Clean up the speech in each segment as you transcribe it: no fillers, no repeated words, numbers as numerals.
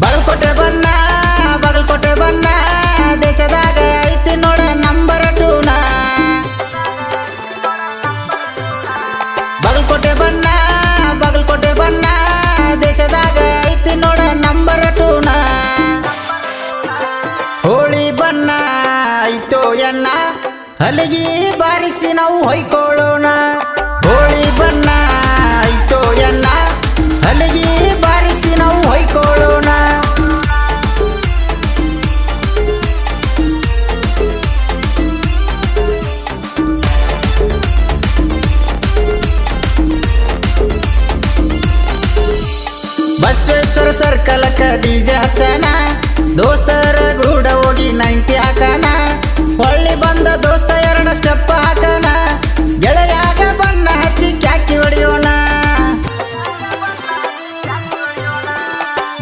ಬಾಗಲಕೋಟೆ ಬನ್ನ ದೇಶದಾಗ ಐತಿ ನೋಡ ನಂಬರ್ 2 ನ ಬಾಗಲಕೋಟೆ ಬನ್ನ ದೇಶದಾಗ ಐತಿ ನೋಡ ನಂಬರ್ 2 ನ ಹೋಳಿ ಬನ್ನ ಐತೋ ಎನ್ನ ಹಲಗಿ ಬಾರಿಸಿ ನಾವು ಹೊಯ್ಕೊಳ್ಳೋಣ ಹೋಳಿ ಬನ್ನ ಐತೋ ಎನ್ನ ಹಲಗಿ ಬಾರಿಸಿ ನಾವು ಹೊಯ್ಕೊಳ್ಳೋಣ ಬಸವೇಶ್ವರ ಸರ್ಕಲಕ್ಕ ಡಿಜೆ ಹಚ್ಚನ ದೋಸ್ತರ ಗೂಡ ಹೋಗಿ 90 ಹಾಕನ ಹೊಳ್ಳಿ ಬಂದ ದೋಸ್ತ 2 ಸ್ಟೆಪ್ ಹಾಕನ ಗೆಳೆಯಾಗ ಬಣ್ಣ ಹಚ್ಚಿ ಕ್ಯಾಕಿ ಹೊಡೆಯೋಣ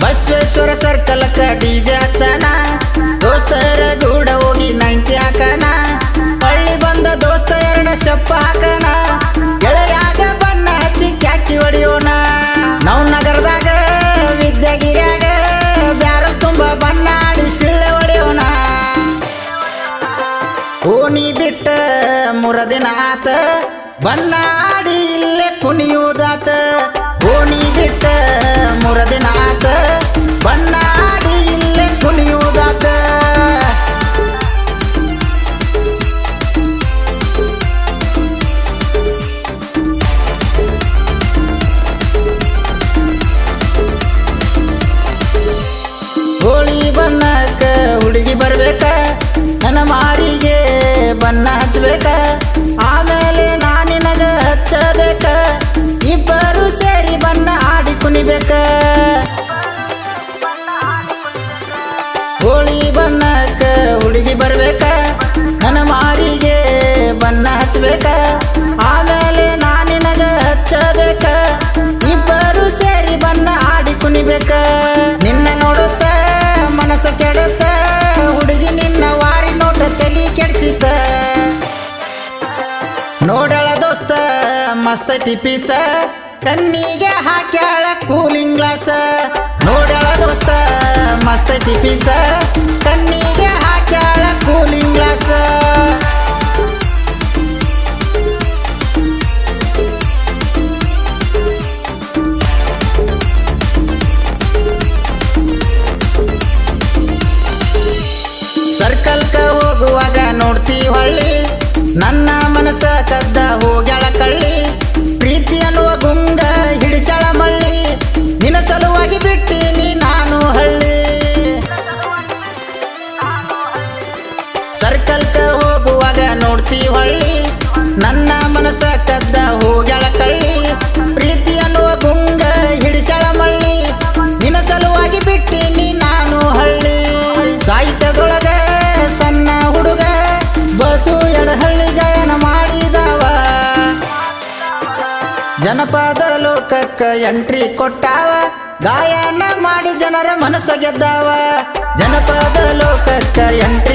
ಬಸವೇಶ್ವರ ಸರ್ಕಲಕ್ಕ ಡಿಜೆ ಹಚ್ಚನ ದೋಸ್ತರ ಗೂಡ ಹೋಗಿ 90 ಹಾಕನ ಹೊಳ್ಳಿ ಬಂದ ದೋಸ್ತ 2 ಸ್ಟೆಪ್ ಹಾಕನ ಗೆಳೆಯಾಗ ಬಣ್ಣ ಹಚ್ಚಿ ಕ್ಯಾಕಿ ಹೊಡೆಯೋಣ ನಾವು ನಗರದಾಗ ವಿದ್ಯಾಗಿರಿಯಾಗ ಬ್ಯಾರ ತುಂಬ ಬಣ್ಣ ಆಡಿ ಸಿಳ್ಳೆ ಹೊಡೆಯೋಣ ಓಣಿ ಬಿಟ್ಟ 3 ದಿನ ಆತ ಬಣ್ಣ ಆಡಿ ಇಲ್ಲೇ ಕುಣಿಯುವುದಾತ ಓಣಿ ಬಿಟ್ಟ 3 ದಿನ ಆತ ಬಣ್ಣ ಆಡಿ ಇಲ್ಲೇ ಕುಣಿಯುವುದಾತ ಹೋಳಿ ಬಣ್ಣಕ್ಕ ಹುಡುಗಿ ಬರ್ಬೇಕ ನನ್ನ ಮಾರಿಗೆ ಬಣ್ಣ ಹಚ್ಚಬೇಕ ಆಮೇಲೆ ನಾನಿನಗ ಹಚ್ಚಬೇಕ ಇಬ್ಬರು ಸೇರಿ ಬಣ್ಣ ಆಡಿ ಕುಣಿಬೇಕ ಹೋಳಿ ಬಣ್ಣಕ್ಕ ಹುಡುಗಿ ಬರ್ಬೇಕ ನನ್ನ ಮಾರಿಗೆ ಬಣ್ಣ ಹಚ್ಚಬೇಕ ಆಮೇಲೆ ನಾನಿನಗ ಹಚ್ಚಬೇಕ ಇಬ್ಬರು ಸೇರಿ ಬಣ್ಣ ಆಡಿ ಕುಣಿಬೇಕ ನಿನ್ನ ನೋಡುತ್ತ ಮನಸ್ಸ ಕೆಡುತ್ತ ಹುಡುಗಿ ನಿನ್ನ ವಾರಿ ನೋಟ ತಲಿ ಕೆಡಿಸಿತ ನೋಡಳ ದೋಸ್ತ ಮಸ್ತೈತಿ ಪೀಸ ಕಣ್ಣಿಗೆ ಹಾಕ್ಯಾಳ ಕೂಲಿಂಗ್ ಗ್ಲಾಸ ನೋಡಳ ದೋಸ್ತ ಮಸ್ತೈತಿ ಪೀಸ ಕಣ್ಣಿಗೆ ಹಾಕ್ಯಾಳ ಕೂಲಿಂಗ್ ಗ್ಲಾಸ ಸರ್ಕಲ್ಕ ಹೋಗುವಾಗ ನೋಡ್ತಿ ಹೊಳ್ಳಿ ನನ್ನ ಮನಸ್ಸ ಕದ್ದ ಹೋಗ್ಯಾಳ ಕಳ್ಳಿ ಪ್ರೀತಿ ಅನ್ನುವ ಗುಂಗ ಹಿಡಿಸಳ ಮಳ್ಳಿ ನಿನ್ನ ಸಲುವಾಗಿ ಬಿಟ್ಟಿನಿ ನಾನು ಹಳ್ಳಿ ಸರ್ಕಲ್ಕ ಹೋಗುವಾಗ ನೋಡ್ತಿ ಹೊಳ್ಳಿ ನನ್ನ ಮನಸ್ಸ ಕದ್ದ ಹೋಗ್ಯಾಳ ಕಳ್ಳಿ ಪ್ರೀತಿ ಅನ್ನುವ ಗುಂಗ ಹಿಡಿಸಳ ಮಳ್ಳಿ ನಿನ್ನ ಸಲುವಾಗಿ ಬಿಟ್ಟಿನಿ ನಾನು ಹಳ್ಳಿ ಸಾಹಿತ್ಯದೊಳಗ ಸಣ್ಣ ಹುಡುಗ ಬಸು ಎಡಹಳ್ಳಿ ಗಾಯನ ಮಾಡಿದವ ಜನಪದ ಲೋಕಕ್ಕ ಎಂಟ್ರಿ ಕೊಟ್ಟಾವ ಗಾಯನ ಮಾಡಿ ಜನರ ಮನಸ್ಸ ಗೆದ್ದಾವ ಜನಪದ ಲೋಕಕ್ಕ ಎಂಟ್ರಿ